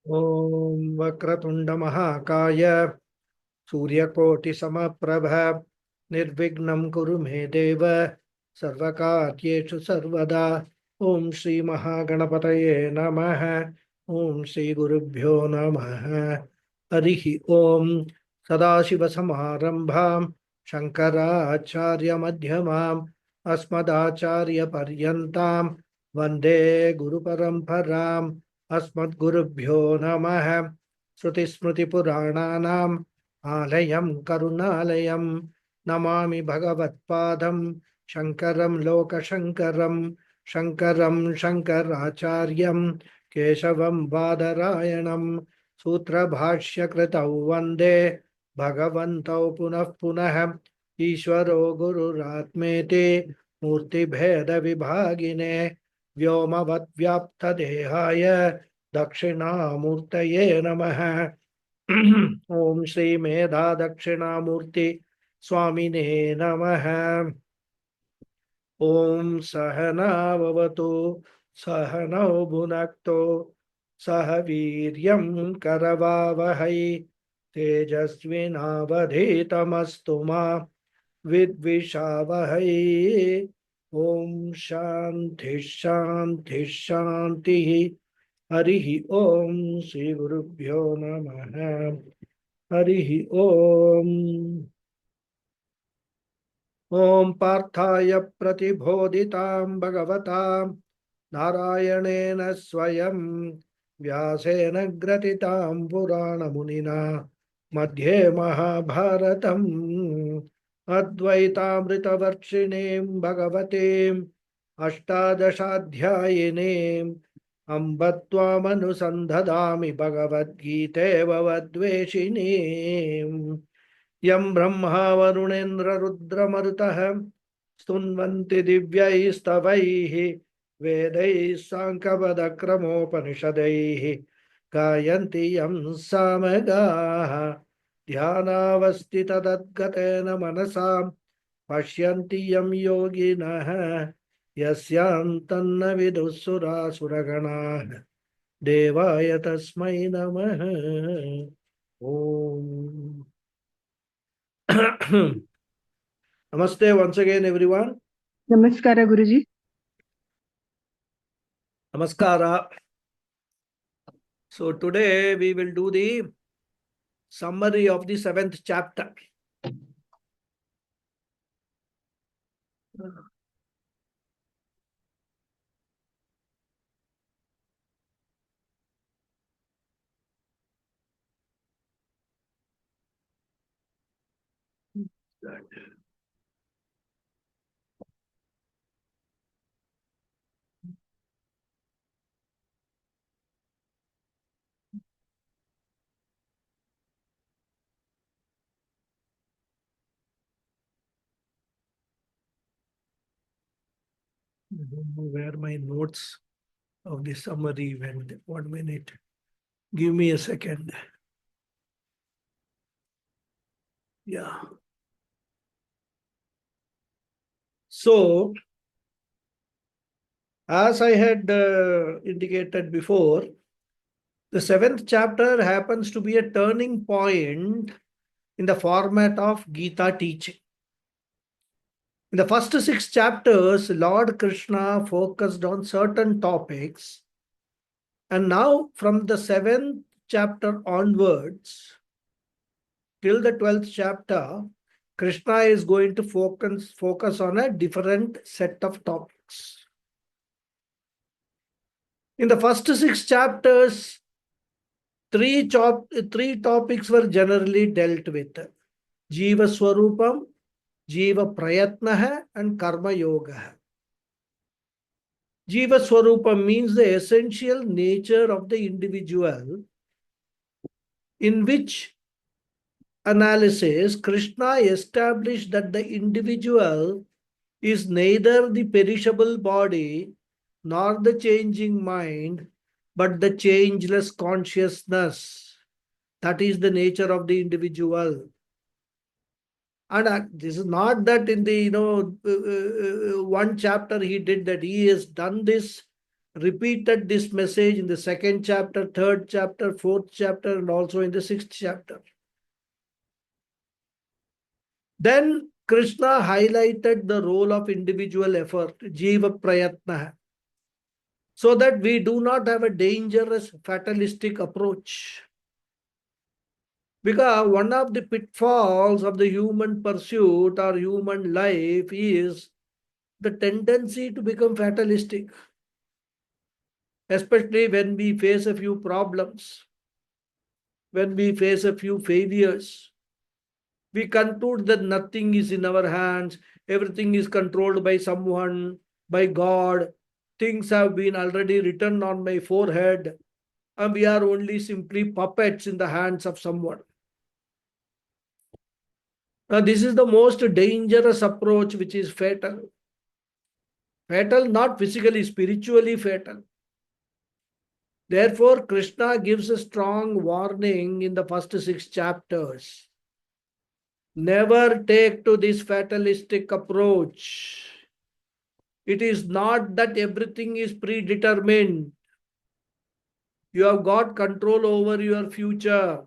ॐ वक्रतुण्डमहाकाय सूर्यकोटिसमप्रभ निर्विघ्नं कुरु मे देव सर्वकार्येषु सर्वदा। ॐ श्रीमहागणपतये नमः। ॐ श्रीगुरुभ्यो नमः। हरिः ॐ। सदाशिवसमारम्भां शङ्कराचार्यमध्यमाम् अस्मदाचार्यपर्यन्तां वन्दे गुरुपरम्पराम्। अस्मद्गुरुभ्यो नमः। श्रुतिस्मृतिपुराणानाम् आलयं करुणालयं नमामि भगवत्पादं शङ्करं लोकशङ्करं। शङ्करं शङ्कराचार्यं केशवं बादरायणं सूत्रभाष्यकृतौ वन्दे भगवन्तौ पुनः पुनः। ईश्वरो गुरुरात्मेति मूर्तिभेदविभागिने व्योमवद्व्याप्तदेहाय दक्षिणामूर्तये नमः। ओम श्री मेधा दक्षिणामूर्ति स्वामिने नमः। ओम सहनाववतु सहनौ भुनक्तु सह वीर्यं करवावहै तेजस्विनावधीतमस्तु मा विद्विषावहै। ओम शांति शांति शांति। हरिः ओम। श्री गुरुभ्यो नमः। हरिः ओम। ओम पार्थाय प्रतिबोधितां भगवता नारायणेन स्वयं व्यासेन ग्रथितां पुराणमुनिना मध्ये महाभारतम् अद्वैतामृतवर्षिणीं भगवतीम् अष्टादशाध्यायिनीम् अम्ब त्वामनुसन्धदामि भगवद्गीते भवद्वेषिणीम्। यं ब्रह्मा वरुणेन्द्ररुद्रमरुतः स्तुन्वन्ति दिव्यैस्तवैः वेदैः साङ्गपदक्रमोपनिषदैः गायन्ति यं सामगाः ध्यानावस्थिततद्गतेन मनसां पश्यन्ति यं योगिनः यस्यान्तन्न विदुःसुरासुरगणाः देवाय तस्मै नमः। ओम। Namaste once again, everyone. Namaskara, Guruji. Namaskara. So today we will do the summary of the 7th chapter. I don't know where my notes of the summary went. 1 minute. Give me a second. Yeah. So, as I had indicated before, the 7th chapter happens to be a turning point in the format of Gita teaching. In the first 6 chapters, Lord Krishna focused on certain topics. And now from the 7th chapter onwards, till the 12th chapter, Krishna is going to focus on a different set of topics. In the first 6 chapters, three topics were generally dealt with. Jiva Swarupam, Jiva Prayatnaha and Karma Yoga. Jiva Swarupa means the essential nature of the individual, in which analysis Krishna established that the individual is neither the perishable body nor the changing mind, but the changeless consciousness. That is the nature of the individual. And this is not that in the one chapter he did that. He has done this repeated this message in the second chapter, third chapter, fourth chapter, and also in the sixth chapter. Then Krishna highlighted the role of individual effort, Jiva Prayatna, so that we do not have a dangerous fatalistic approach. Because one of the pitfalls of the human pursuit or human life is the tendency to become fatalistic, especially when we face a few problems, when we face a few failures. We conclude that nothing is in our hands, everything is controlled by someone, by God. Things have been already written on my forehead, and we are only simply puppets in the hands of someone. Now, this is the most dangerous approach, which is fatal. Fatal, not physically, spiritually fatal. Therefore, Krishna gives a strong warning in the first 6 chapters. Never take to this fatalistic approach. It is not that everything is predetermined. You have got control over your future.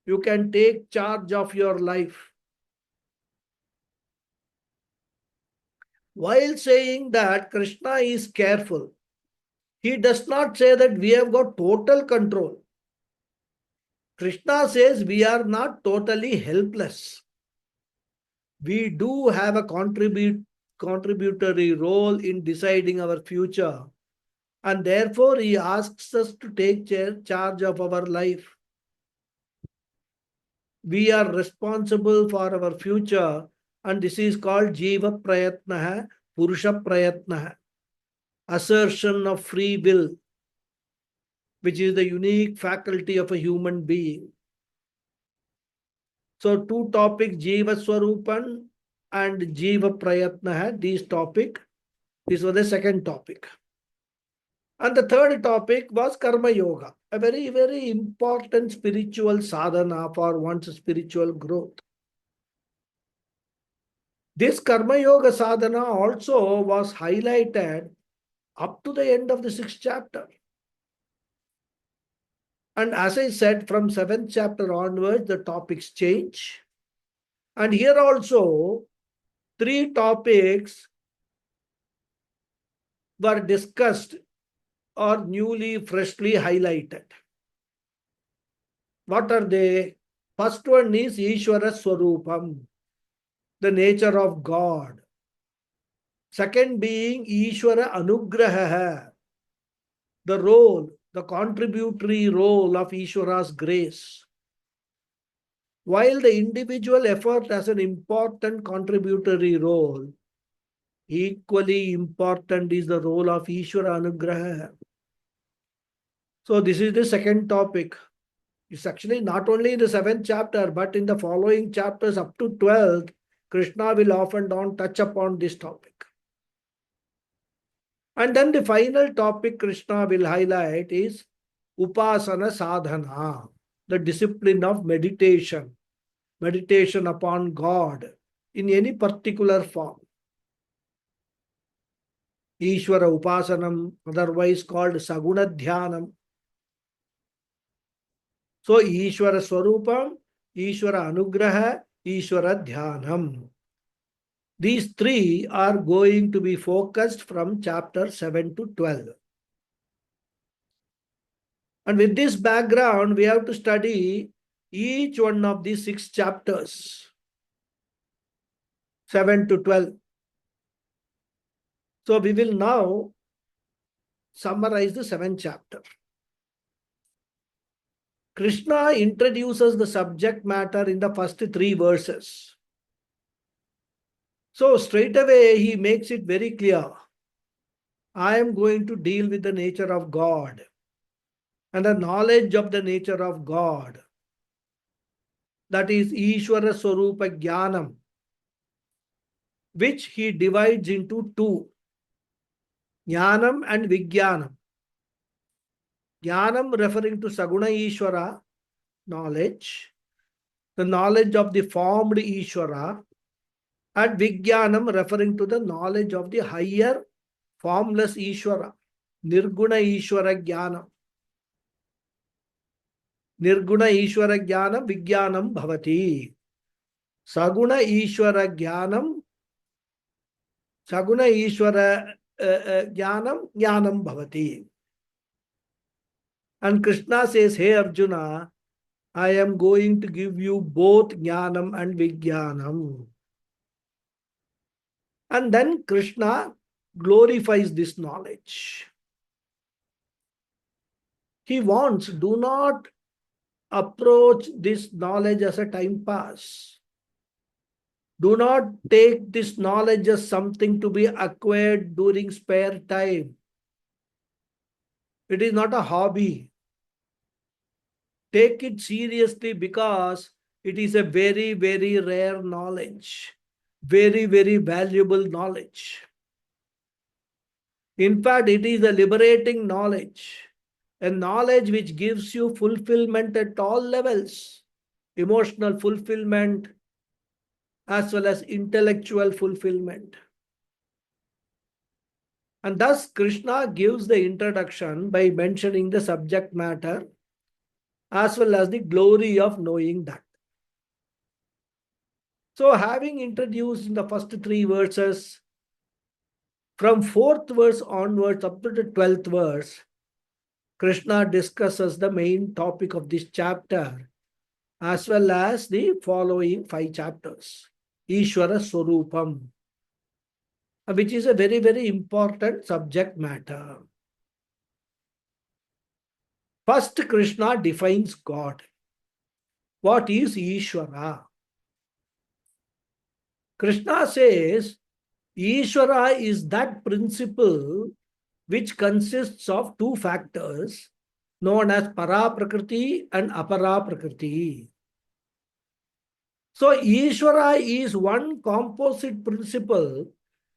You can take charge of your life. While saying that Krishna is careful, he does not say that we have got total control. Krishna says we are not totally helpless. We do have a contributory role in deciding our future. And therefore, he asks us to take charge of our life. We are responsible for our future, and this is called Jiva Prayatna, Purusha Prayatna, assertion of free will, which is the unique faculty of a human being. So, 2 topics, Jiva Swarupan and Jiva Prayatna, these topic. This was the second topic. And the third topic was Karma Yoga, a very, very important spiritual sadhana for one's spiritual growth. This Karma Yoga sadhana also was highlighted up to the end of the 6th chapter. And as I said, from 7th chapter onwards, the topics change. And here also, 3 topics were discussed or newly, freshly highlighted. What are they? First one is Ishvara Swarupam, the nature of God. Second being Ishvara Anugraha, the role, the contributory role of Ishvara's grace. While the individual effort has an important contributory role, equally important is the role of Ishvara Anugraha. So this is the second topic. It's actually not only in the 7th chapter, but in the following chapters up to 12th, Krishna will off and on touch upon this topic. And then the final topic Krishna will highlight is Upasana Sadhana, the discipline of meditation, meditation upon God in any particular form. Ishvara Upasanam, otherwise called Saguna Dhyanam. So Ishvara Swarupam, Ishvara Anugraha, Ishvara Dhyanam. These 3 are going to be focused from chapter 7 to 12. And with this background, we have to study each one of these 6 chapters, 7 to 12. So we will now summarize the 7th chapter. Krishna introduces the subject matter in the first 3 verses. So straight away, he makes it very clear. I am going to deal with the nature of God and the knowledge of the nature of God. That is Ishvara Swarupa Jnanam, which he divides into 2. Jnanam and Vijnanam. Jnanam referring to Saguna Ishvara, knowledge, the knowledge of the formed Ishvara, and Vijnanam referring to the knowledge of the higher formless Ishvara. Nirguna Ishvara Jnanam. Nirguna Ishvara Jnanam Vijnanam Bhavati. Saguna Ishvara Jnanam. Saguna Ishvara Jnanam Jnanam Bhavati. And Krishna says, hey Arjuna, I am going to give you both Jnanam and Vijnanam. And then Krishna glorifies this knowledge. He wants, do not approach this knowledge as a time pass. Do not take this knowledge as something to be acquired during spare time. It is not a hobby. Take it seriously because it is a very, very rare knowledge. Very, very valuable knowledge. In fact, it is a liberating knowledge. A knowledge which gives you fulfillment at all levels. Emotional fulfillment as well as intellectual fulfillment. And thus Krishna gives the introduction by mentioning the subject matter as well as the glory of knowing that. So having introduced in the first three verses, from fourth verse onwards up to the 12th verse, Krishna discusses the main topic of this chapter as well as the following 5 chapters. Ishvara Swarupam, which is a very, very important subject matter. First, Krishna defines God. What is Ishvara? Krishna says, Ishvara is that principle which consists of 2 factors known as Para Prakriti and Apara Prakriti. So, Ishvara is one composite principle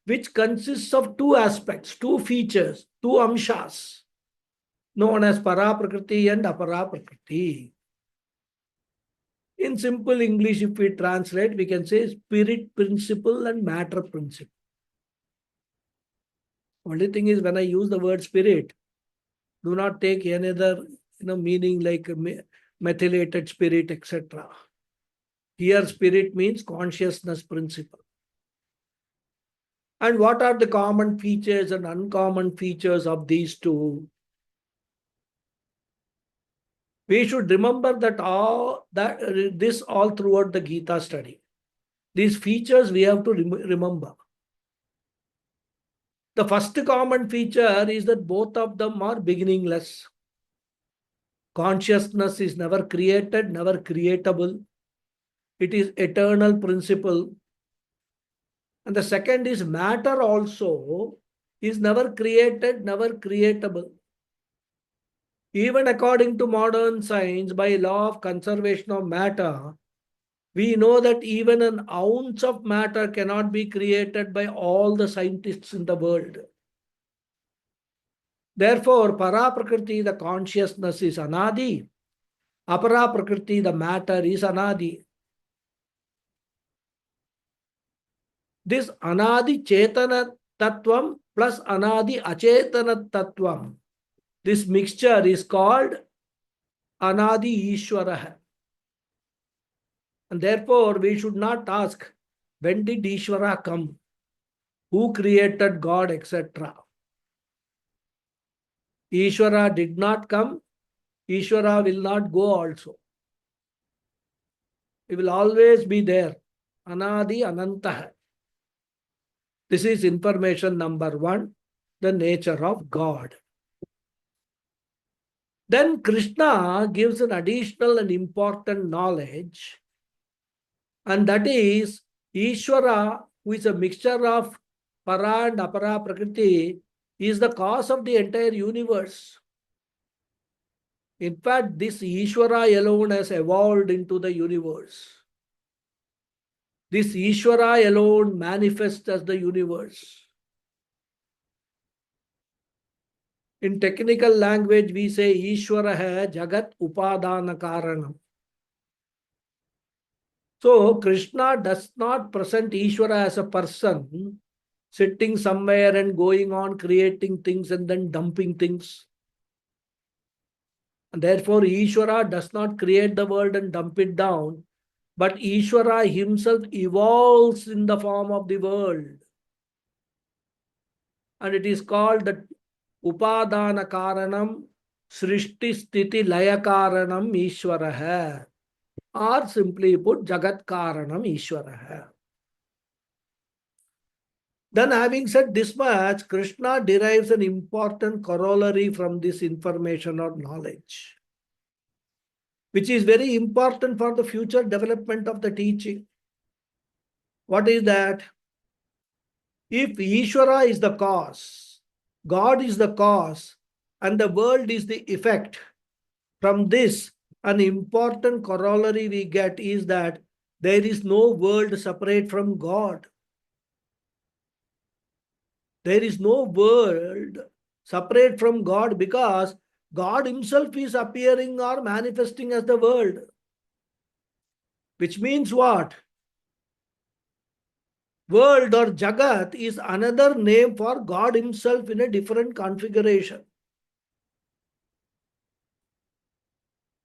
which consists of 2 aspects, 2 features, 2 amshas, known as Para Prakriti and Apara Prakriti. In simple English, if we translate, we can say spirit principle and matter principle. Only thing is, when I use the word spirit, do not take any other meaning like methylated spirit, etc. Here, spirit means consciousness principle. And what are the common features and uncommon features of these 2? We should remember that this all throughout the Gita study. These features we have to remember. The first common feature is that both of them are beginningless. Consciousness is never created, never creatable. It is eternal principle. And the second is matter also is never created, never creatable. Even according to modern science, by law of conservation of matter, we know that even an ounce of matter cannot be created by all the scientists in the world. Therefore, Para Prakriti, the consciousness is Anadi. Apara Prakriti, the matter is Anadi. This Anadi Chetana Tattvam plus Anadi Achetana Tattvam, this mixture is called Anadi Ishvara. And therefore, we should not ask, when did Ishvara come? Who created God, etc. Ishvara did not come. Ishvara will not go also. He will always be there. Anadi Anantah. This is information number 1, the nature of God. Then Krishna gives an additional and important knowledge, and that is Ishvara, who is a mixture of Para and Apara Prakriti, is the cause of the entire universe. In fact, this Ishvara alone has evolved into the universe. This Ishvara alone manifests as the universe. In technical language, we say Ishvara hai Jagat Upadana Karanam. So, Krishna does not present Ishvara as a person, sitting somewhere and going on creating things and then dumping things. And therefore, Ishvara does not create the world and dump it down, but Ishvara himself evolves in the form of the world. And it is called the Upadana Karanam Srishti Sthiti Laya Karanam Ishvara, or simply put, Jagat Karanam Ishvara. Then, having said this much, Krishna derives an important corollary from this information or knowledge, which is very important for the future development of the teaching. What is that? If Ishvara is the cause, God is the cause, and the world is the effect, from this, an important corollary we get is that there is no world separate from God. There is no world separate from God because God himself is appearing or manifesting as the world. Which means what? World or Jagat is another name for God himself in a different configuration.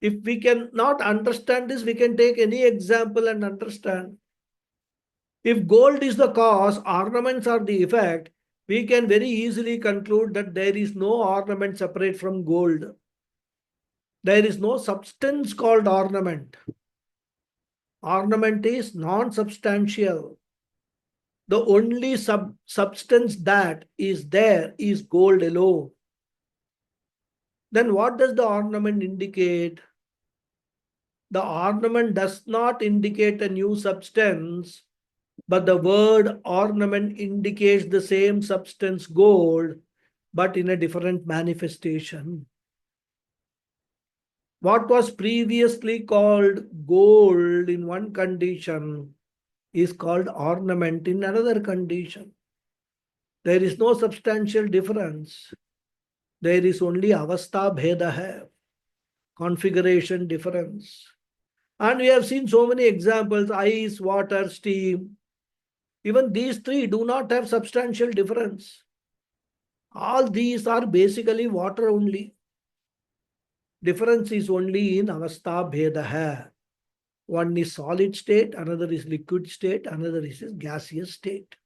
If we cannot understand this, we can take any example and understand. If gold is the cause, ornaments are the effect, we can very easily conclude that there is no ornament separate from gold. There is no substance called ornament. Ornament is non-substantial. The only substance that is there is gold alone. Then what does the ornament indicate? The ornament does not indicate a new substance, but the word ornament indicates the same substance, gold, but in a different manifestation. What was previously called gold in one condition is called ornament in another condition. There is no substantial difference. There is only avastha bheda, configuration difference. And we have seen so many examples: ice, water, steam. Even these three do not have substantial difference. All these are basically water only. Difference is only in avastha bheda. One is solid state, another is liquid state, another is gaseous state.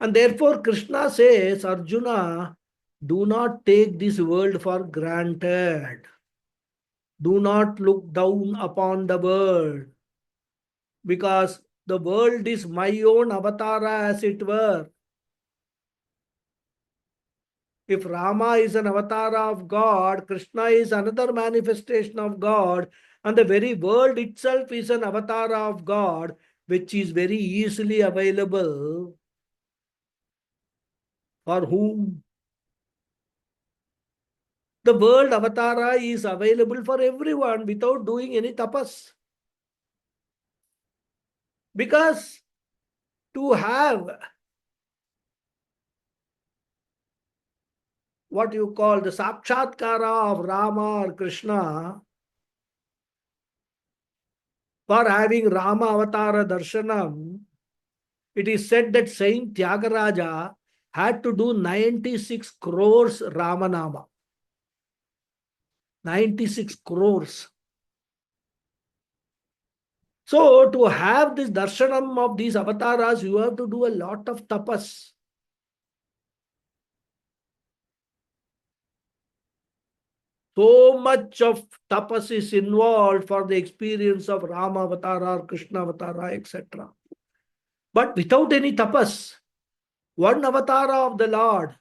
And therefore Krishna says, Arjuna, do not take this world for granted. Do not look down upon the world, because the world is my own avatara, as it were. If Rama is an avatar of God, Krishna is another manifestation of God, and the very world itself is an avatar of God, which is very easily available for whom? The world avatara is available for everyone without doing any tapas. Because to have what you call the sakshatkara of Rama or Krishna, for having Rama avatara darshanam, it is said that Saint Tyagaraja had to do 96 crores Ramanama. 96 crores. So to have this darshanam of these avatars, you have to do a lot of tapas. So much of tapas is involved for the experience of Rama avatara, Krishna avatara, etc. But without any tapas, one avatara of the Lord,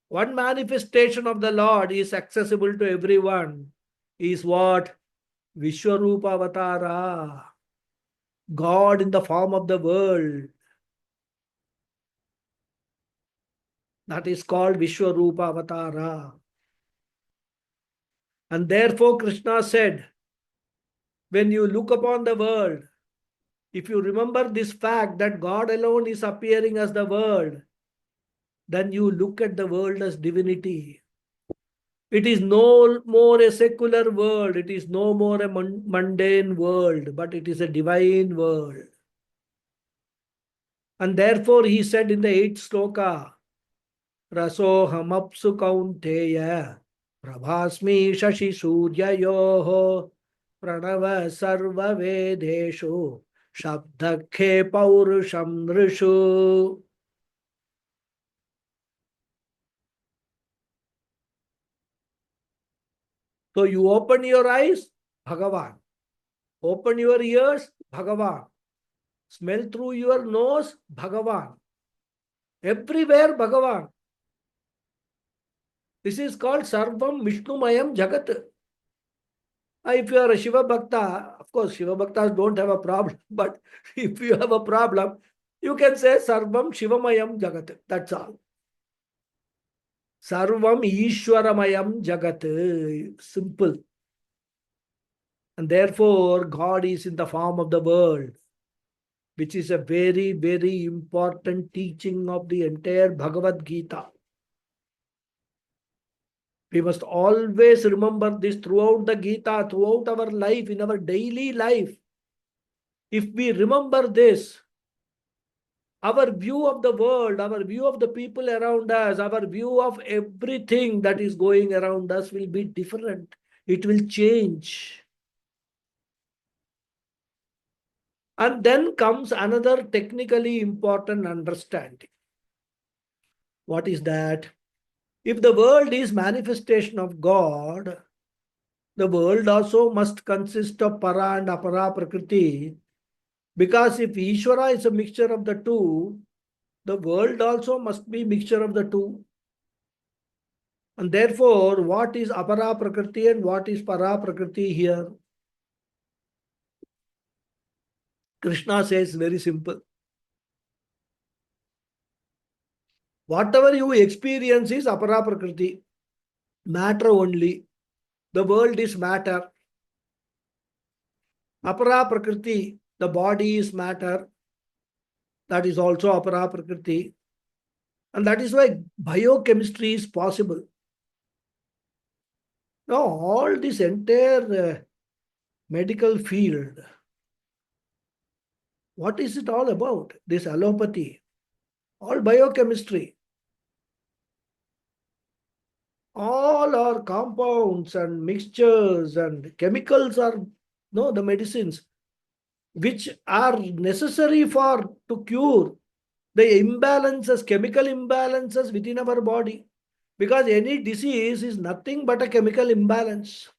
one manifestation of the Lord is accessible to everyone. Is what? Vishwarupa avatara. God in the form of the world. That is called Vishwarupa avatara. And therefore Krishna said, when you look upon the world, if you remember this fact that God alone is appearing as the world, then you look at the world as divinity. It is no more a secular world. It is no more a mundane world, but it is a divine world. And therefore he said in the 8th sloka, Rasohamapsu kaunteya prabhasmi shashi suryayoho pranava sarva vedeshu shabdakhe paurusham nrishu. So you open your eyes, Bhagavan. Open your ears, Bhagavan. Smell through your nose, Bhagavan. Everywhere, Bhagavan. This is called Sarvam Vishnumayam Jagat. If you are a Shiva Bhakta, of course, Shiva Bhaktas don't have a problem, but if you have a problem, you can say Sarvam Shivamayam Jagat. That's all. Sarvam Ishwaramayam Jagat. Simple. And therefore, God is in the form of the world, which is a very, very important teaching of the entire Bhagavad Gita. We must always remember this throughout the Gita, throughout our life, in our daily life. If we remember this, our view of the world, our view of the people around us, our view of everything that is going around us will be different. It will change. And then comes another technically important understanding. What is that? If the world is manifestation of God, the world also must consist of para and apara prakriti. Because if Ishvara is a mixture of the two, the world also must be mixture of the two. And therefore, what is apara prakriti and what is para prakriti here? Krishna says very simple. Whatever you experience is apara prakriti, matter only. The world is matter. Apara prakriti, the body is matter. That is also apara prakriti. And that is why biochemistry is possible. Now, all this entire medical field, what is it all about? This allopathy, all biochemistry. All our compounds and mixtures and chemicals are the medicines which are necessary for to cure the imbalances, chemical imbalances within our body. Because any disease is nothing but a chemical imbalance.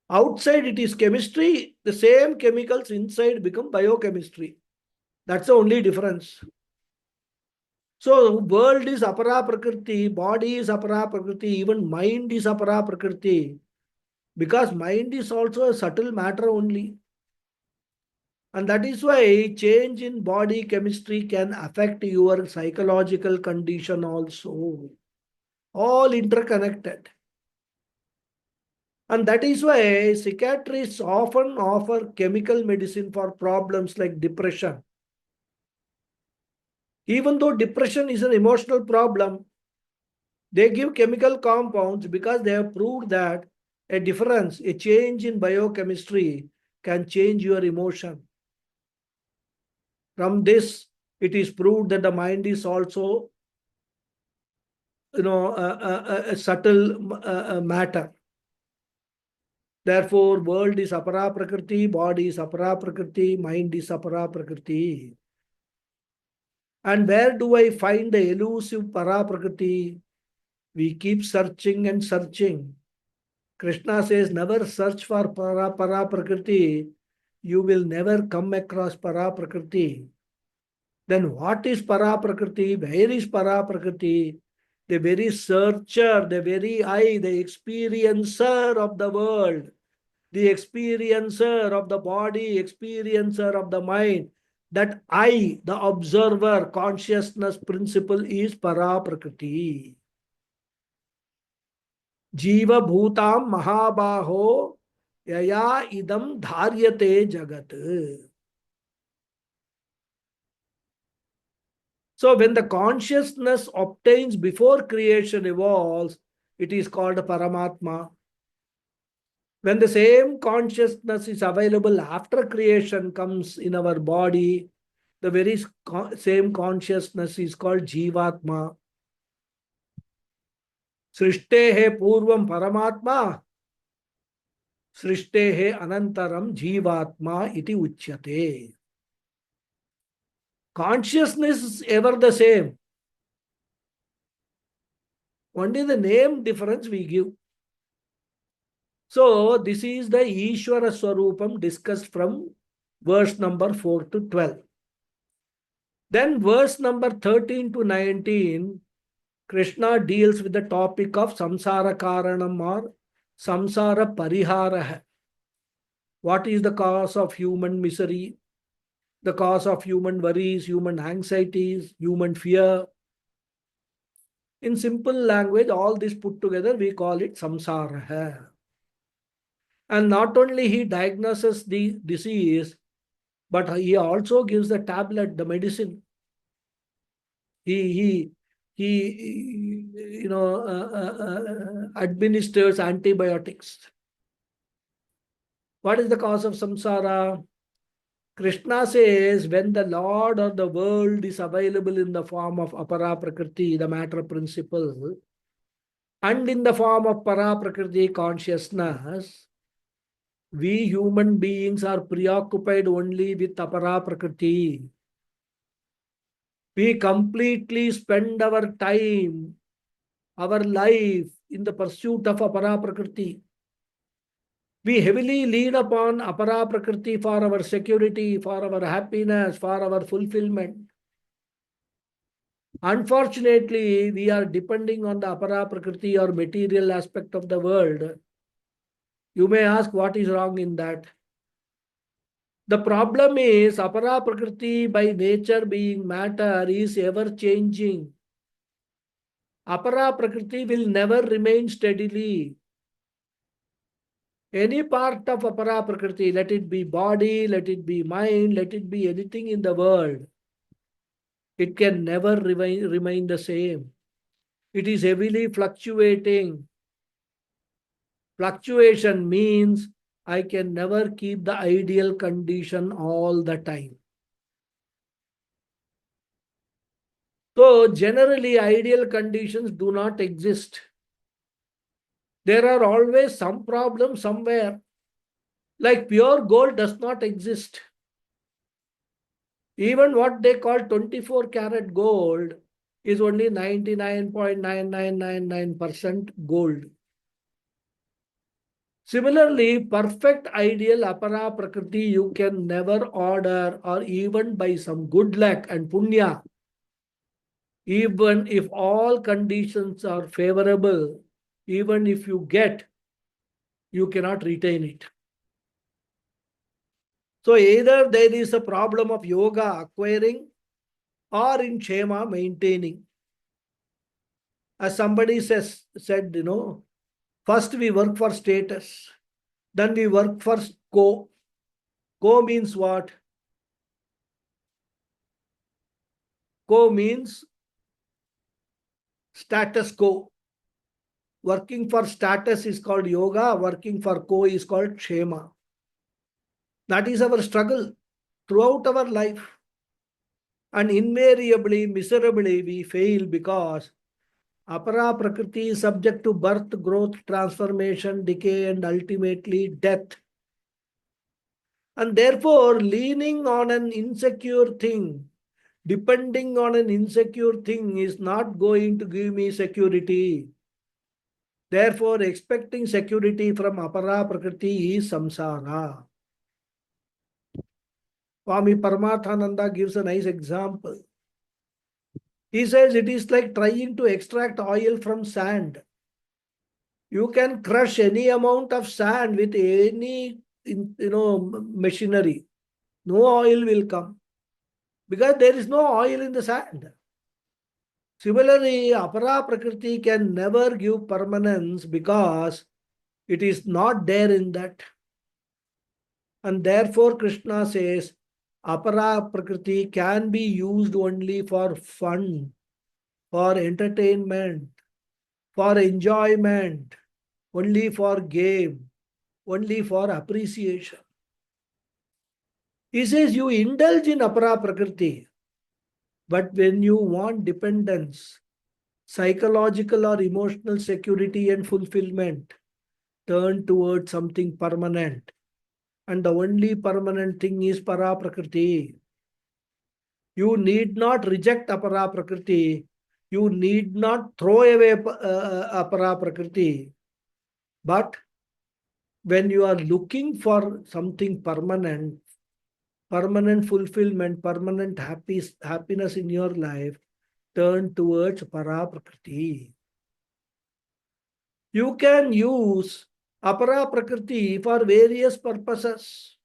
Outside it is chemistry, the same chemicals inside become biochemistry. That's the only difference. So world is apara prakriti, body is apara prakriti, even mind is apara prakriti. Because mind is also a subtle matter only. And that is why change in body chemistry can affect your psychological condition also. All interconnected. And that is why psychiatrists often offer chemical medicine for problems like depression. Even though depression is an emotional problem, they give chemical compounds because they have proved that a difference, a change in biochemistry can change your emotion. From this, it is proved that the mind is also, a subtle matter. Therefore, world is apara prakriti, body is apara prakriti, mind is apara prakriti. And where do I find the elusive para prakriti? We keep searching and searching. Krishna says, never search for para prakriti. You will never come across para prakriti. Then what is para prakriti? Where is para prakriti? The very searcher, the very I, the experiencer of the world, the experiencer of the body, experiencer of the mind, that I, the observer, consciousness principle is para prakriti. Jiva bhutam mahabaho yaya idam dharyate jagat. So when the consciousness obtains before creation evolves, it is called Paramatma. When the same consciousness is available after creation comes in our body, the very same consciousness is called Jivatma. Srishte purvam paramatma, srishte anantaram Jivatma iti uchyate. Consciousness is ever the same. Only the name difference we give. So this is the Ishvara Swarupam discussed from verse number 4 to 12. Then verse number 13 to 19, Krishna deals with the topic of samsara karanam or samsara parihara. What is the cause of human misery? The cause of human worries, human anxieties, human fear. In simple language, all this put together, we call it samsara. And not only he diagnoses the disease, but he also gives the tablet, the medicine. He administers antibiotics. What is the cause of samsara? Krishna says when the Lord or the world is available in the form of apara prakriti, the matter principle, and in the form of para prakriti consciousness, we human beings are preoccupied only with apara prakriti. We completely spend our time, our life in the pursuit of apara prakriti. We heavily lean upon apara prakriti for our security, for our happiness, for our fulfillment. Unfortunately, we are depending on the apara prakriti or material aspect of the world. You may ask what is wrong in that. The problem is apara prakriti by nature being matter is ever changing. Apara prakriti will never remain steadily. Any part of apara prakriti, let it be body, let it be mind, let it be anything in the world, it can never remain the same. It is heavily fluctuating. Fluctuation means I can never keep the ideal condition all the time. So generally, ideal conditions do not exist. There are always some problems somewhere. Like pure gold does not exist. Even what they call 24 karat gold is only 99.9999% gold. Similarly, perfect ideal apara prakriti you can never order or even by some good luck and punya. Even if all conditions are favorable, even if you get, you cannot retain it. So either there is a problem of yoga acquiring or in Kshema maintaining. As somebody said, first we work for status, then we work for co. Co means what? Co means status quo. Working for status is called yoga, working for co is called Kshema. That is our struggle throughout our life. And invariably, miserably, we fail because apara prakriti is subject to birth, growth, transformation, decay, and ultimately death. And therefore, leaning on an insecure thing, depending on an insecure thing is not going to give me security. Therefore, expecting security from apara prakriti is samsara. Swami Paramathananda gives a nice example. He says it is like trying to extract oil from sand. You can crush any amount of sand with any machinery. No oil will come because there is no oil in the sand. Similarly, apara prakriti can never give permanence because it is not there in that. And therefore, Krishna says, apara prakriti can be used only for fun, for entertainment, for enjoyment, only for game. only for appreciation. He says you indulge in apara prakriti, but when you want dependence, psychological or emotional security and fulfillment, turn towards something permanent. And the only permanent thing is para prakriti. You need not reject apara prakriti. You need not throw away apara prakriti. But when you are looking for something permanent, permanent fulfillment, permanent happiness in your life, turn towards para prakriti. You can use apara prakriti for various purposes.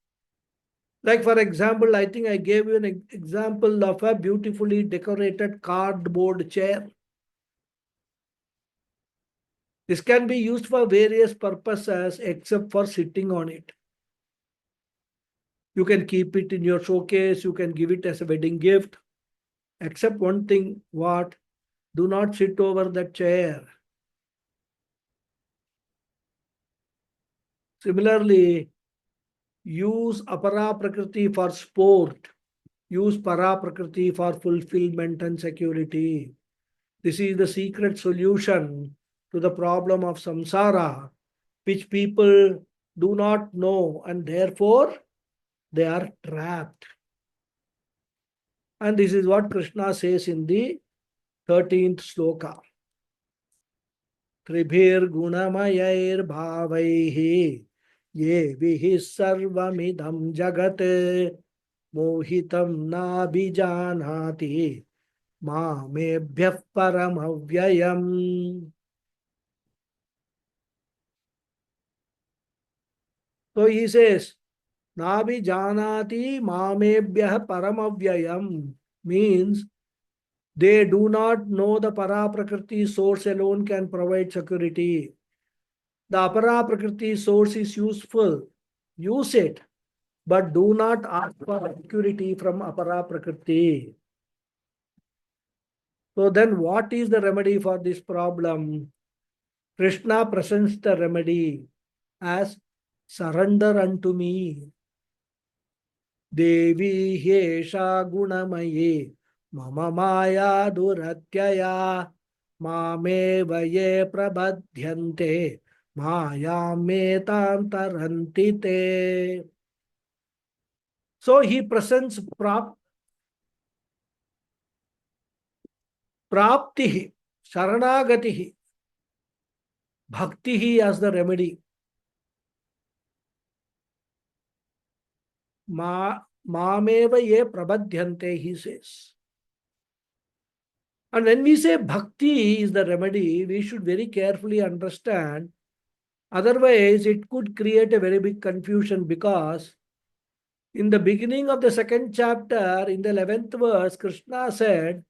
Like, for example, I think I gave you an example of a beautifully decorated cardboard chair. This can be used for various purposes except for sitting on it. You can keep it in your showcase, you can give it as a wedding gift. Except one thing, what? Do not sit over that chair. Similarly, use apara prakriti for sport. Use para prakriti for fulfillment and security. This is the secret solution to the problem of samsara, which people do not know, and therefore they are trapped. And this is what Krishna says in the 13th sloka. Tribhir gunamayair bhavaihi ye vihi sarvamidam jagat mohitam nabhijanati mamebhyah paramavyayam. So he says, Nabhijanati mamebhyah paramavyayam means they do not know the para prakriti source alone can provide security. The apara prakriti source is useful. Use it, but do not ask for security from apara prakriti. So then what is the remedy for this problem? Krishna presents the remedy as surrender unto me. देवी ह्येषा गुणमयी मम माया दुरत्यया मामेव ये प्रबध्यन्ते मायामेतां तरन्ति ते. So he presents praptihi, sharanagatihi, bhaktihi as the remedy. Mameva ye prabadhyante, he says. And when we say bhakti is the remedy, we should very carefully understand. Otherwise, it could create a very big confusion, because in the beginning of the second chapter, in the 11th verse, Krishna said,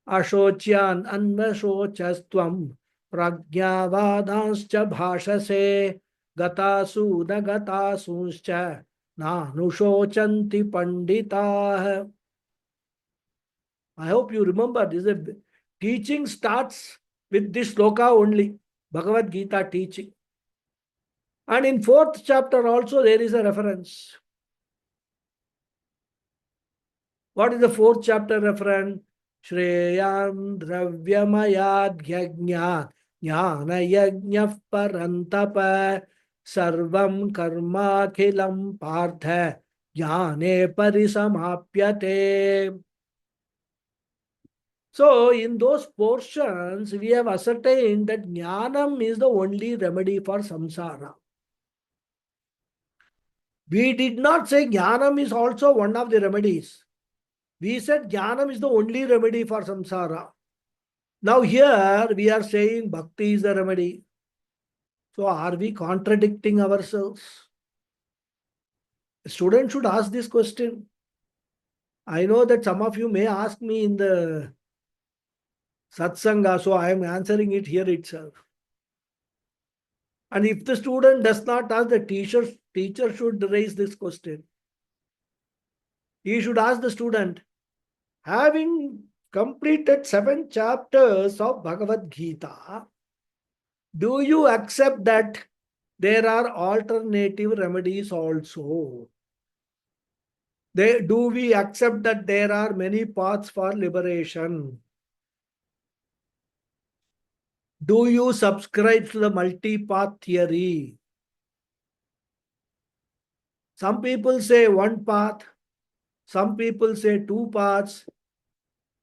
Ashocyan anvashocastvam pragyavadanscha bhashase gatasu nagatasuscha nanushocanti panditah. I hope you remember this. Teaching starts with this sloka only, Bhagavad Gita teaching. And in 4th chapter also there is a reference. What is the 4th chapter reference? Shreyam dravyamayad yajnat jnana yajnah parantapa sarvam karma khilam partha jnane parisamapyate. So in those portions, we have ascertained that jnanam is the only remedy for samsara. We did not say jnanam is also one of the remedies. We said jnanam is the only remedy for samsara. Now here we are saying bhakti is the remedy. So are we contradicting ourselves? A student should ask this question. I know that some of you may ask me in the satsanga, so I am answering it here itself. And if the student does not ask, the teacher should raise this question. He should ask the student, having completed 7 chapters of Bhagavad Gita, do you accept that there are alternative remedies also. Do we accept that there are many paths for liberation? Do you subscribe to the multi-path theory? Some people say one path, some people say two paths,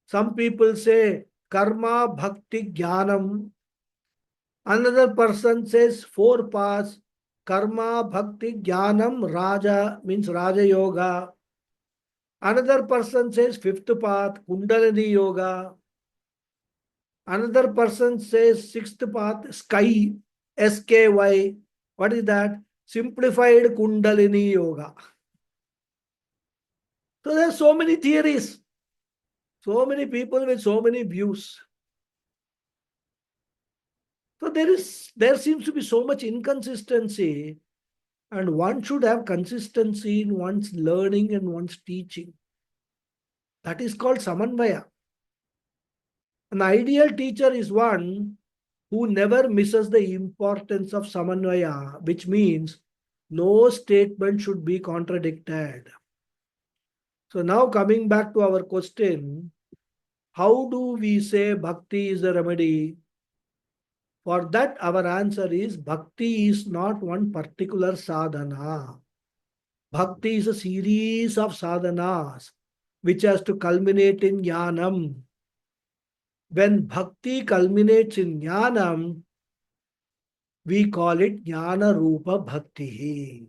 some people say karma, bhakti, jnanam. Another person says four paths, karma, bhakti, jnanam, raja means raja yoga. Another person says fifth path, kundalini yoga. Another person says sixth path, sky, SKY. What is that? Simplified kundalini yoga. So there are so many theories, so many people with so many views. So there seems to be so much inconsistency, and one should have consistency in one's learning and one's teaching. That is called samanvaya. An ideal teacher is one who never misses the importance of samanvaya, which means no statement should be contradicted. So now coming back to our question, how do we say bhakti is the remedy? For that, our answer is bhakti is not one particular sadhana. Bhakti is a series of sadhanas which has to culminate in jnanam. When bhakti culminates in jnanam, we call it jnana rupa bhakti.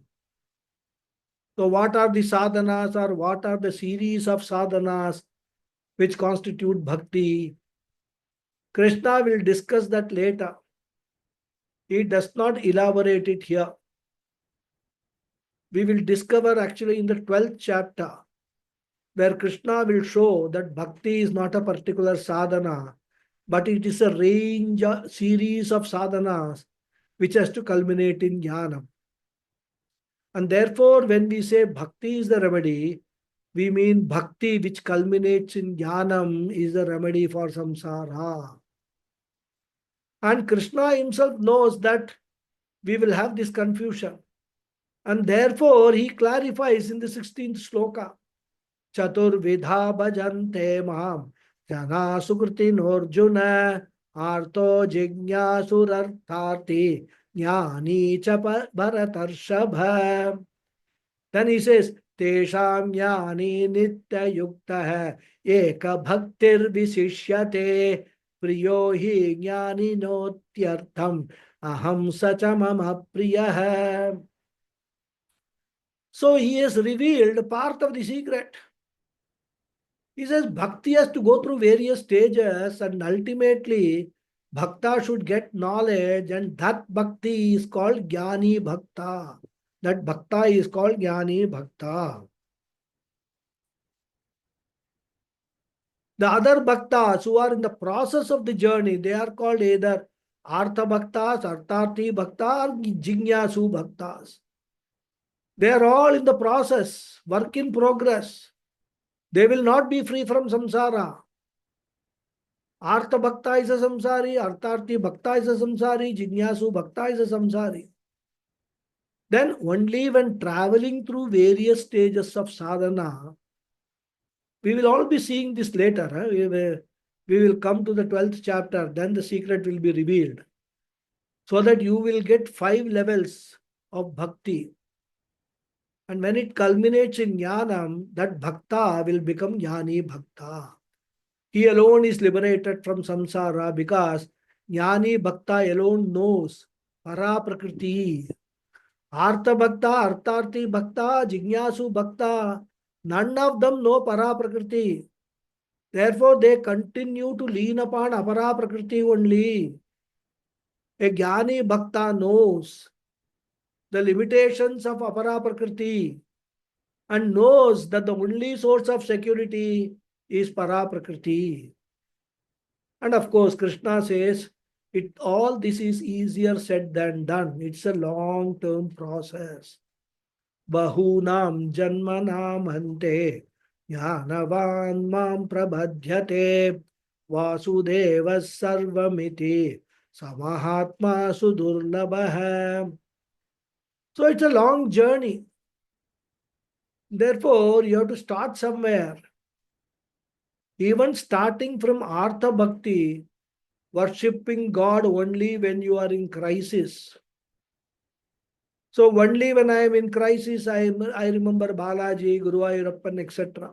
So, what are the sadhanas or what are the series of sadhanas which constitute bhakti? Krishna will discuss that later. He does not elaborate it here. We will discover actually in the 12th chapter, where Krishna will show that bhakti is not a particular sadhana, but it is a range, a series of sadhanas which has to culminate in jnana. And therefore, when we say bhakti is the remedy, we mean bhakti which culminates in jnanam is the remedy for samsara. And Krishna himself knows that we will have this confusion. And therefore, he clarifies in the 16th sloka, Chaturvidha bhajante maham jana sukriti norjuna arto jignyasurarthati jnani cha bharatarshabha. Then he says, Tesham jnani nitya yukta hai eka bhaktir visishyate priyo hi jnani notyartham aham sacha mama priya. So he has revealed part of the secret. He says bhakti has to go through various stages and ultimately bhakta should get knowledge and that bhakti is called jnani bhakta. That bhakta is called jnani bhakta. The other bhaktas who are in the process of the journey, they are called either artha bhaktas, artharthi bhakta or jignasu bhaktas. They are all in the process, work in progress. They will not be free from samsara. Artha Bhakta is a samsari, Artharthi Bhakta is a samsari, Jignasu Bhakta is a samsari. Then only when traveling through various stages of sadhana, we will all be seeing this later. We will come to the 12th chapter, then the secret will be revealed. So that you will get 5 levels of bhakti. And when it culminates in jnanam, that bhakta will become jnani bhakta. He alone is liberated from samsara because jnani bhakta alone knows para prakriti. Artha bhakta, artharthi bhakta, jignasu bhakta, none of them know para prakriti. Therefore, they continue to lean upon apara prakriti only. A jnani bhakta knows the limitations of apara prakriti and knows that the only source of security is para prakriti. And of course, Krishna says, all this is easier said than done. It's a long-term process. Bahunam janmanam ante jnanavan mam prabhadhyate vasudevas sarvamiti samahatma sudurlabha. So it's a long journey. Therefore, you have to start somewhere. Even starting from Artha Bhakti, worshipping God only when you are in crisis. So only when I am in crisis, I remember Balaji, Guru Ayurappan, etc.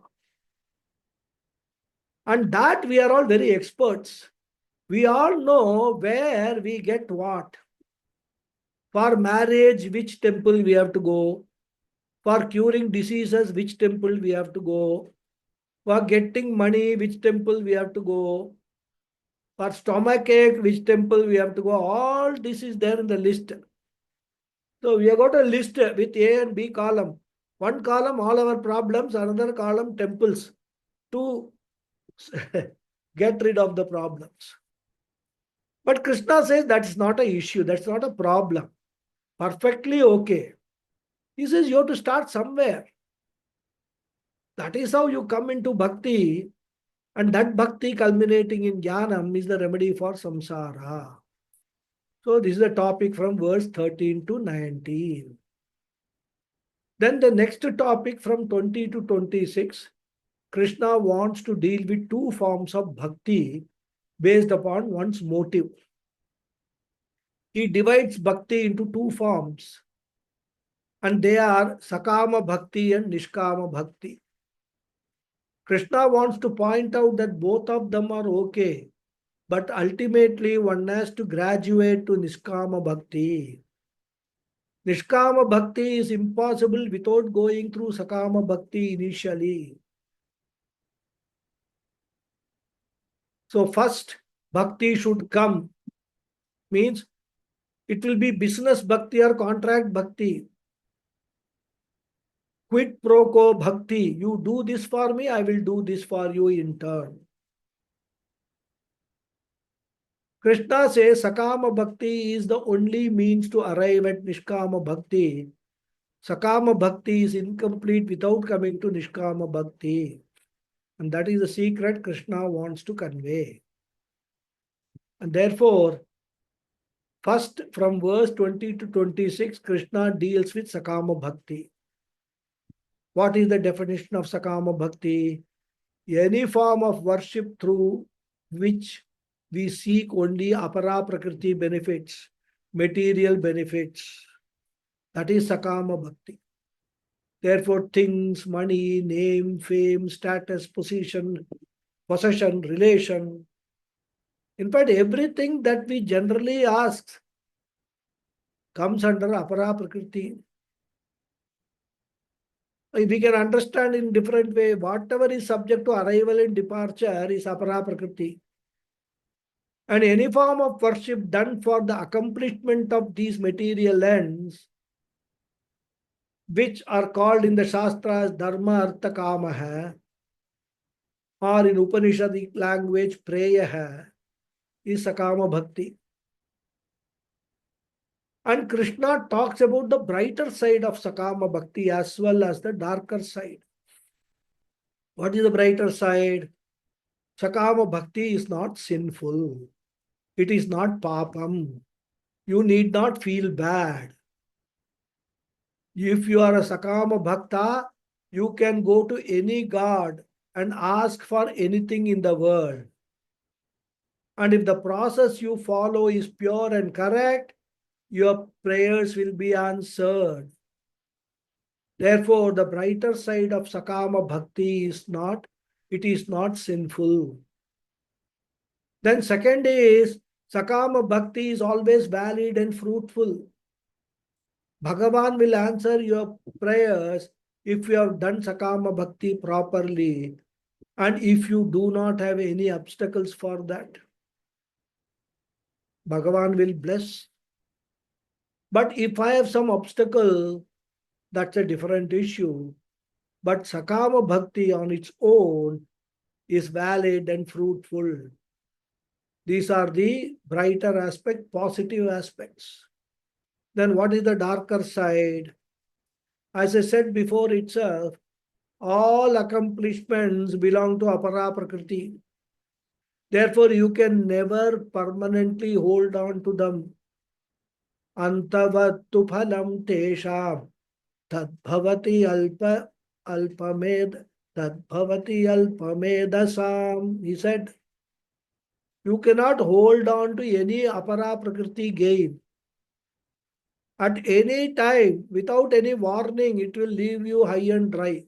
And that we are all very experts. We all know where we get what. For marriage, which temple we have to go. For curing diseases, which temple we have to go. For getting money, which temple we have to go. For stomach ache, which temple we have to go. All this is there in the list. So we have got a list with A and B column. One column, all our problems, another column, temples to get rid of the problems. But Krishna says that's not an issue, that's not a problem. Perfectly okay. He says you have to start somewhere. That is how you come into bhakti, and that bhakti culminating in jnanam is the remedy for samsara. So this is the topic from verse 13 to 19. Then the next topic from 20 to 26, Krishna wants to deal with two forms of bhakti based upon one's motive. He divides bhakti into two forms, and they are Sakama Bhakti and Nishkama Bhakti. Krishna wants to point out that both of them are okay, but ultimately one has to graduate to Nishkama Bhakti. Nishkama Bhakti is impossible without going through Sakama Bhakti initially. So first, Bhakti should come, means it will be business Bhakti or contract Bhakti. Quid pro quo bhakti. You do this for me, I will do this for you in turn. Krishna says Sakama Bhakti is the only means to arrive at Nishkama Bhakti. Sakama Bhakti is incomplete without coming to Nishkama Bhakti. And that is the secret Krishna wants to convey. And therefore, first from verse 20 to 26, Krishna deals with Sakama Bhakti. What is the definition of Sakama Bhakti? Any form of worship through which we seek only apara prakriti benefits, material benefits. That is Sakama Bhakti. Therefore, things, money, name, fame, status, possession, relation. In fact, everything that we generally ask comes under apara prakriti. We can understand in different way. Whatever is subject to arrival and departure is apara prakriti. And any form of worship done for the accomplishment of these material ends, which are called in the Shastras Dharma Artha Kamaha, or in Upanishadic language Preyaha, is Sakama Bhakti. And Krishna talks about the brighter side of Sakama Bhakti as well as the darker side. What is the brighter side? Sakama Bhakti is not sinful. It is not papam. You need not feel bad. If you are a Sakama Bhakta, you can go to any god and ask for anything in the world. And if the process you follow is pure and correct, your prayers will be answered. Therefore, the brighter side of Sakama Bhakti is not, it is not sinful. Then second is, Sakama Bhakti is always valid and fruitful. Bhagavan will answer your prayers if you have done Sakama Bhakti properly and if you do not have any obstacles for that. Bhagavan will bless. But if I have some obstacle, that's a different issue. But Sakama Bhakti on its own is valid and fruitful. These are the brighter aspect, positive aspects. Then what is the darker side? As I said before itself, all accomplishments belong to apara prakriti. Therefore, you can never permanently hold on to them. antavattu phalam tesham tadbhavati alpamed tadbhavati alpamedasam. He said, you cannot hold on to any apara prakriti gain. At any time, without any warning, it will leave you high and dry.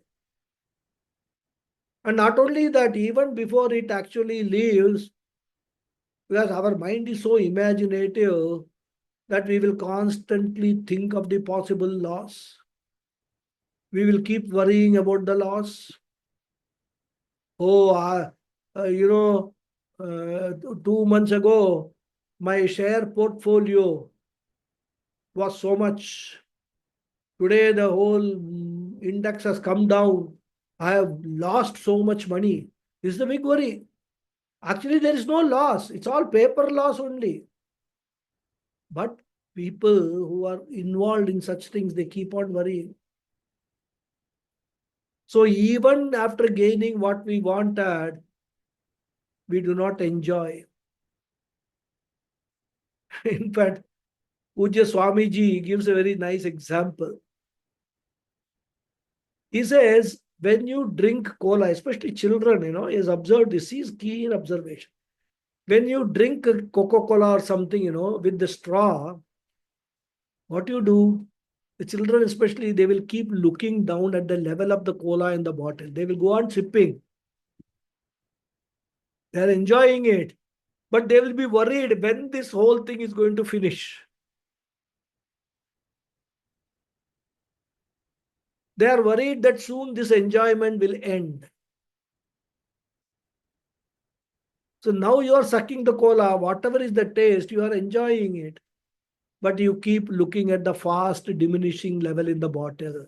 And not only that, even before it actually leaves, because our mind is so imaginative that we will constantly think of the possible loss. We will keep worrying about the loss. Oh, you know, 2 months ago, my share portfolio was so much. Today, the whole index has come down. I have lost so much money. This is the big worry. Actually, there is no loss. It's all paper loss only. But people who are involved in such things, they keep on worrying. So even after gaining what we wanted, we do not enjoy. In fact, Pujya Swamiji gives a very nice example. He says, when you drink cola, especially children, he has observed this, is keen observation. When you drink Coca-Cola or something, with the straw, what you do, the children especially, they will keep looking down at the level of the cola in the bottle. They will go on sipping. They are enjoying it. But they will be worried when this whole thing is going to finish. They are worried that soon this enjoyment will end. So now you are sucking the cola, whatever is the taste, you are enjoying it. But you keep looking at the fast diminishing level in the bottle.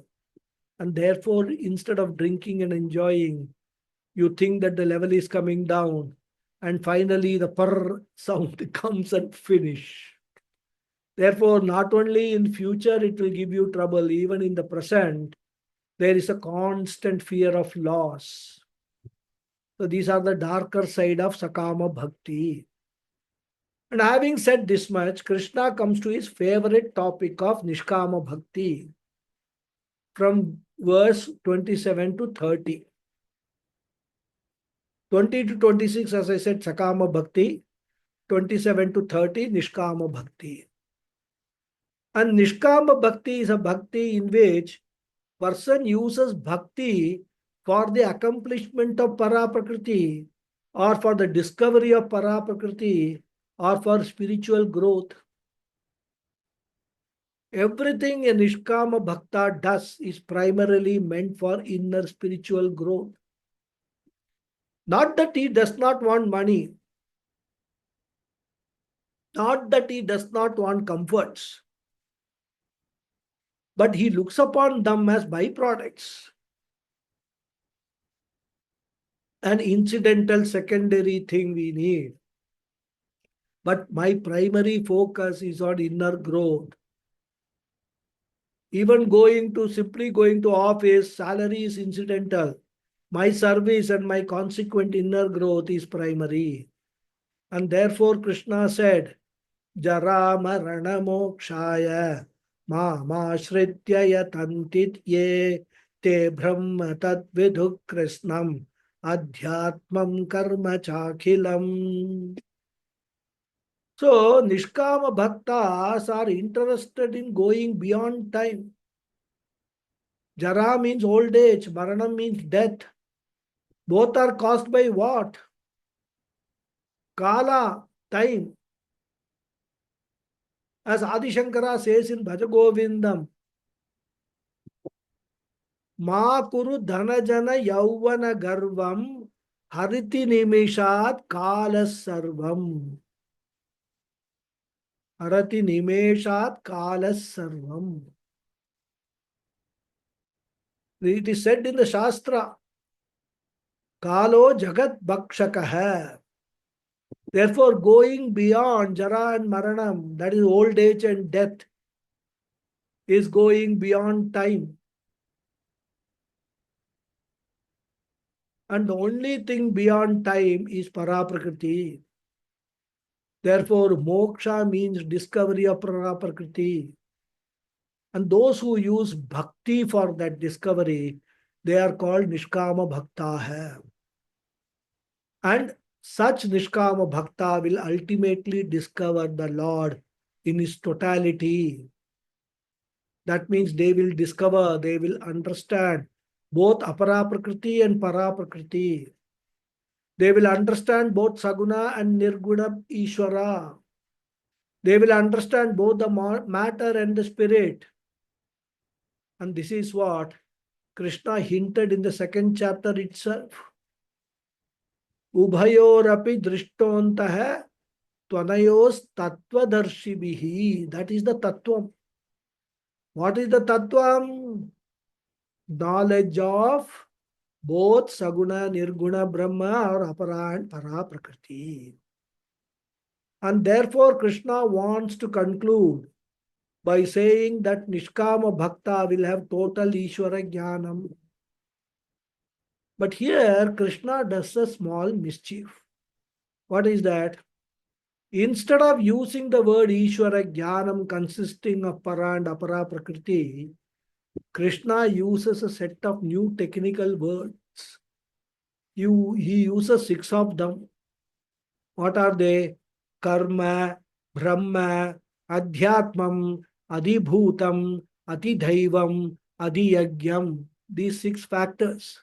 And therefore, instead of drinking and enjoying, you think that the level is coming down. And finally, the purr sound comes and finish. Therefore, not only in future it will give you trouble, even in the present, there is a constant fear of loss. So these are the darker side of Sakama Bhakti. And having said this much, Krishna comes to his favorite topic of Nishkama Bhakti from verse 27 to 30. 20 to 26, as I said, Sakama Bhakti. 27 to 30, Nishkama Bhakti. And Nishkama Bhakti is a bhakti in which person uses bhakti for the accomplishment of Paraprakriti or for the discovery of Paraprakriti or for spiritual growth. Everything a Nishkama Bhakta does is primarily meant for inner spiritual growth. Not that he does not want money, not that he does not want comforts, but he looks upon them as byproducts, an incidental secondary thing we need. But my primary focus is on inner growth. Even simply going to office, salary is incidental. My service and my consequent inner growth is primary. And therefore Krishna said, Jara marana mokshaya mamashritya yatantit ye te brahma tad vidhu krishnam adhyatmam karma chakhilam. So, Nishkama Bhaktas are interested in going beyond time. Jara means old age, Maranam means death. Both are caused by what? Kala, time. As Adi Shankara says in Bhajagovindam, Ma kuru dhanajana yauvana garvam hariti nimishat kala sarvam. Harati nimeshat kala sarvam. It is said in the Shastra, Kalo jagat bhakshaka hai. Therefore, going beyond Jara and Maranam, that is old age and death, is going beyond time. And the only thing beyond time is Paraprakriti. Therefore, moksha means discovery of Prakriti. And those who use bhakti for that discovery, they are called Nishkama Bhakta hai. And such Nishkama Bhakta will ultimately discover the Lord in his totality. That means they will discover, they will understand both Apara Prakriti and Para Prakriti. They will understand both Saguna and Nirguna Ishvara. They will understand both the matter and the spirit. And this is what Krishna hinted in the second chapter itself. Ubhayorapi drishtontah tvanayos tattvadarshibhihi. That is the tattvam. What is the tattvam? Knowledge of both Saguna, Nirguna, Brahma or Apara and Para Prakriti. And therefore Krishna wants to conclude by saying that Nishkama Bhakta will have total Ishvara Jnanam. But here Krishna does a small mischief. What is that? Instead of using the word Ishvara Jnanam consisting of Para and Apara Prakriti, Krishna uses a set of new technical words. He uses 6 of them. What are they? Karma, Brahma, Adhyatmam, Adhibhutam, Adidhaivam, Adhiyagyam. These 6 factors.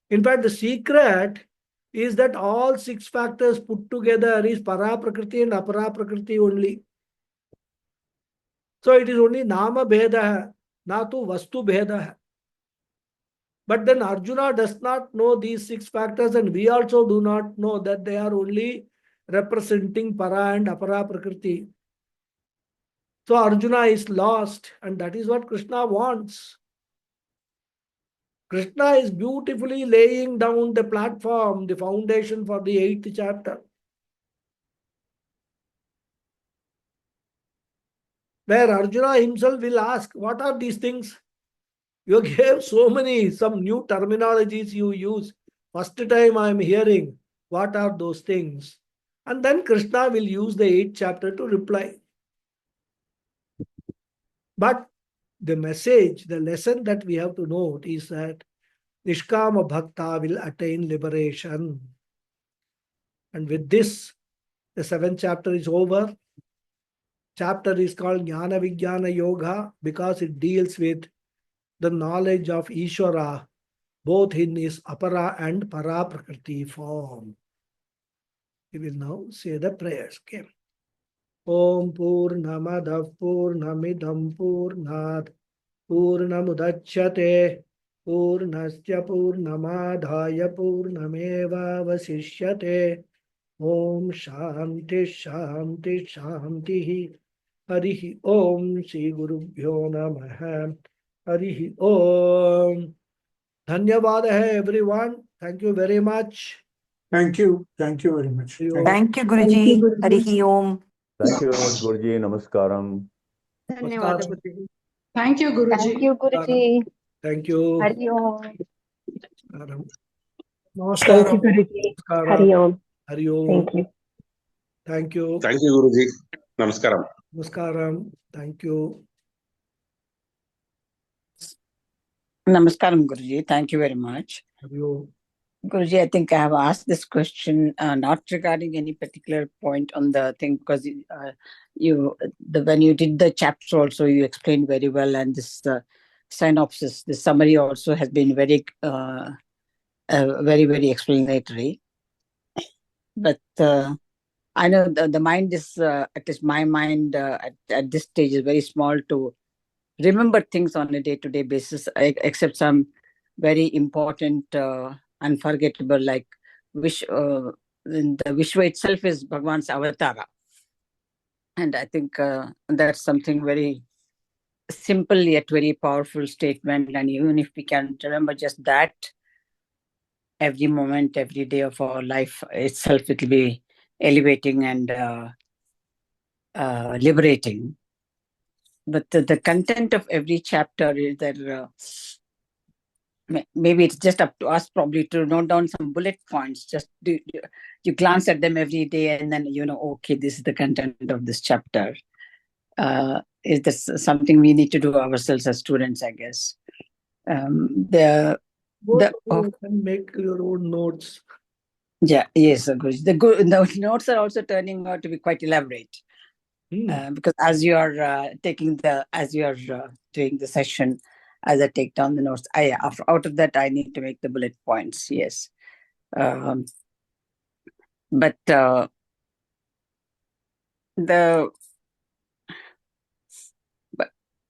In fact, the secret is that all 6 factors put together is Para Prakriti and Apara Prakriti only. So it is only Nama Bheda, Natu Vastu Bheda. But then Arjuna does not know these 6 factors, and we also do not know that they are only representing Para and Apara Prakriti. So Arjuna is lost, and that is what Krishna wants. Krishna is beautifully laying down the platform, the foundation for the 8th chapter, where Arjuna himself will ask, what are these things? You gave so many, some new terminologies you use. First time I am hearing, what are those things? And then Krishna will use the 8th chapter to reply. But the message, the lesson that we have to note is that Nishkama Bhakta will attain liberation. And with this, the 7th chapter is over. Chapter is called Jnana Vijnana Yoga because it deals with the knowledge of Ishvara, both in his Apara and Para Prakriti form. We will now say the prayers. Okay. Om Purnamadav Purnamidam Purnat Purnamudachyate Purnasya Purnamadhaya Purnameva Vasishyate Om Shanti Shanti Shanti Harihi Om Shri Gurubhyo Namaha Harihi Om. Dhanyavad hai everyone. Thank you very much. Thank you. Thank you very much. Harihi Om. Thank you, Thank Guruji. you, Guruji. Harihi Om. Thank you very much, Guruji. Namaskaram. धन्यवाद Namaskaram. Guruji. Thank you, Guruji. Thank you, Guruji. Thank you. Hari Om. Namaskaram. Thank you, Guruji. Hari Om. Hari Om. Thank you. Thank you. Thank you, Guruji. Namaskaram. Namaskaram. Thank you. Namaskaram, Guruji. Thank you very much. Hari Om. Guruji, I think I have asked this question not regarding any particular point on the thing, because when you did the chapter also, you explained very well, and this synopsis, the summary also has been very, very explanatory. But I know the mind is, at least my mind at this stage is very small to remember things on a day-to-day basis, except some very important, unforgettable, like the Vishwa itself is Bhagwan's avatara. And I think that's something very simple yet very powerful statement. And even if we can remember just that, every moment, every day of our life itself, it will be elevating and liberating. But the content of every chapter is that maybe it's just up to us probably to note down some bullet points. Just you glance at them every day and then okay, this is the content of this chapter. Is this something we need to do ourselves as students, I guess? You can make your own notes. Yes, Guruji. The notes are also turning out to be quite elaborate. Because as you are doing the session, as I take down the notes, out of that I need to make the bullet points. Yes, but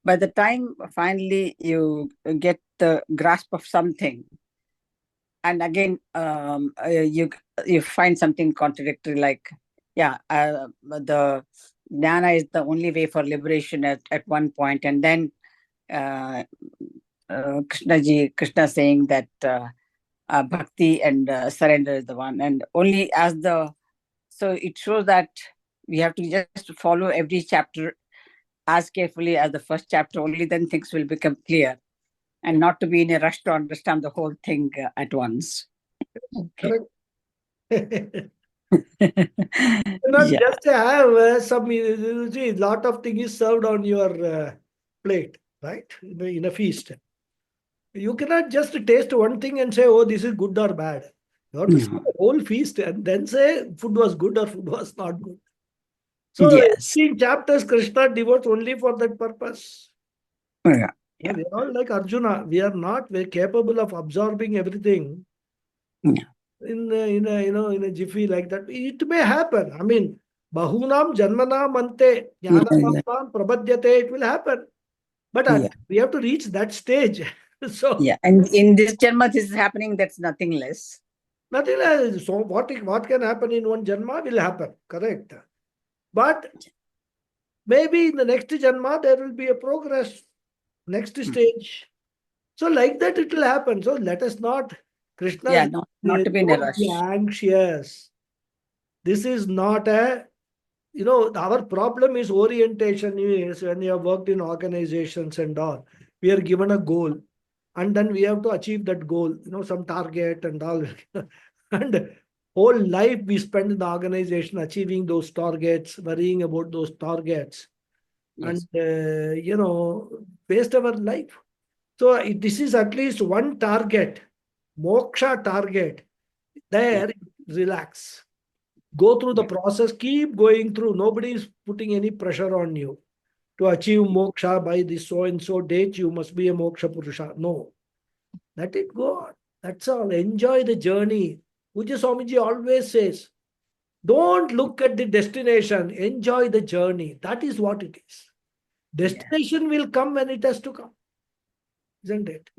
by the time finally you get the grasp of something, and again you find something contradictory, like the jnana is the only way for liberation at one point, and then Krishna saying that bhakti and surrender is the one, and only so it shows that we have to just follow every chapter as carefully as the first chapter. Only then things will become clear, and not to be in a rush to understand the whole thing at once. Okay. Not just have some lot of things served on your plate, right? In a feast. You cannot just taste one thing and say, oh, this is good or bad. You have to see the whole feast and then say food was good or food was not good. So, yes. 18 chapters Krishna devotes only for that purpose. Yeah. We are all like Arjuna. We are not very capable of absorbing everything in a jiffy like that. It may happen. I mean, bahunam janmanam ante jnanam prabhadyate. It will happen. But we have to reach that stage. So and in this janma, this is happening. That's nothing less. Nothing less. So what can happen in one janma will happen. Correct. But maybe in the next janma there will be a progress. Next stage. So like that it will happen. So let us not, Krishna, not to be in a rush. Be anxious. This is not our problem is orientation is when you have worked in organizations and all. We are given a goal and then we have to achieve that goal, some target and all. And whole life we spend in the organization achieving those targets, worrying about those targets. Yes. And, waste our life. So this is at least one target, moksha target. There, relax. Go through the process, keep going through. Nobody is putting any pressure on you. To achieve moksha by this so-and-so date, you must be a moksha purusha. No. Let it go on. That's all. Enjoy the journey. Pujya Swamiji always says, don't look at the destination. Enjoy the journey. That is what it is. Destination will come when it has to come. Isn't it?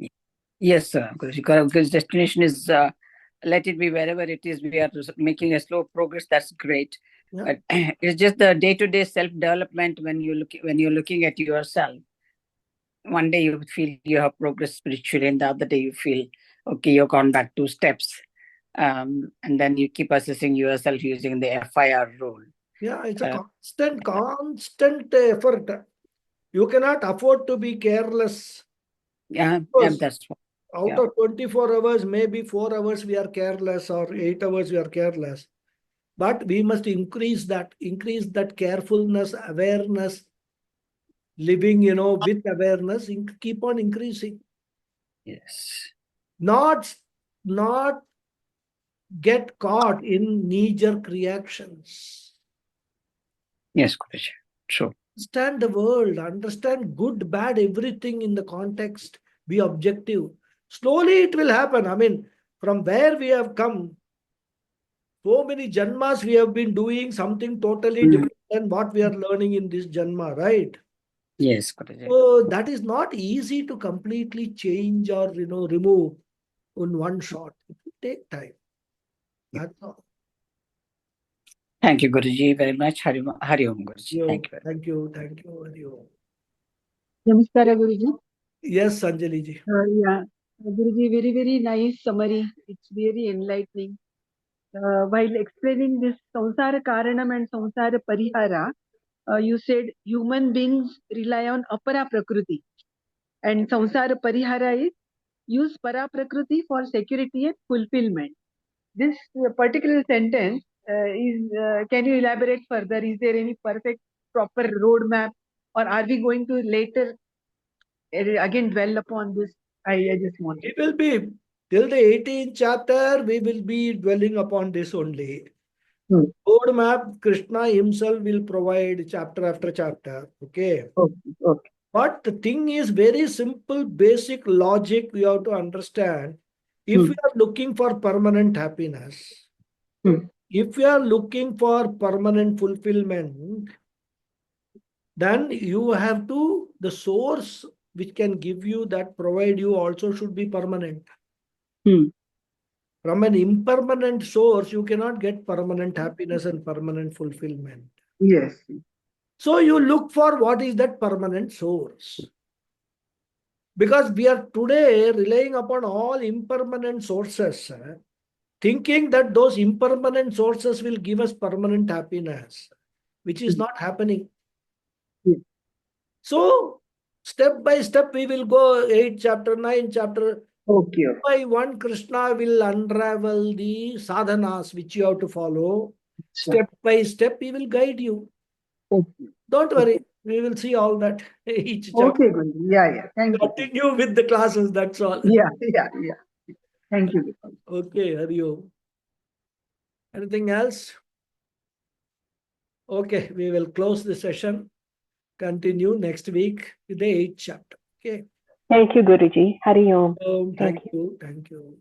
Yes, sir. Because destination is, let it be wherever it is. We are making a slow progress. That's great. Yeah. But it's just the day-to-day self-development when you're looking at yourself. One day you feel you have progressed spiritually, and the other day you feel, okay, you've gone back 2 steps. And then you keep assessing yourself using the FIR rule. Yeah, it's a constant effort. You cannot afford to be careless. That's what. Out of 24 hours, maybe 4 hours we are careless or 8 hours we are careless. But we must increase that carefulness, awareness, living, with awareness, keep on increasing. Yes. Not get caught in knee-jerk reactions. Yes, Guruji. True. Understand the world, understand good, bad, everything in the context, be objective. Slowly it will happen. I mean, from where we have come, so many janmas we have been doing something totally different than what we are learning in this janma, right? Yes, Guruji. So that is not easy to completely change or remove in one shot. It will take time. That's all. Thank you, Guruji, very much. Hari Om, Guruji. Thank you. Hari Om. Namaskara, Guruji. Yes, Anjali ji. Yeah, Guruji, very, very nice summary. It's very enlightening. While explaining this samsara karanam and samsara parihara, you said human beings rely on apara prakriti, and samsara parihara is use Paraprakriti for security and fulfillment. This particular sentence can you elaborate further? Is there any perfect, proper roadmap, or are we going to later again dwell upon this? I just want It will be till the 18th chapter, we will be dwelling upon this only. Roadmap, Krishna himself will provide chapter after chapter. Okay. Okay. But the thing is very simple, basic logic we have to understand. If we are looking for permanent happiness, if we are looking for permanent fulfillment, then you have to, the source which can give you that, provide you also should be permanent. From an impermanent source, you cannot get permanent happiness and permanent fulfillment. Yes. So you look for what is that permanent source. Because we are today relying upon all impermanent sources, thinking that those impermanent sources will give us permanent happiness, which is not happening. So, step by step, we will go 8 chapter, 9 chapter. Okay. By one, Krishna will unravel the sadhanas which you have to follow. Step by step, he will guide you. Okay. Don't worry, we will see all that each chapter. Okay, Guruji. Yeah. Thank you. Continue with the classes, that's all. Yeah. Thank you. Okay, Hari Om. Anything else? Okay, we will close the session. Continue next week with the 8th chapter. Okay. Thank you, Guruji. Hari Om. Thank you. Thank you.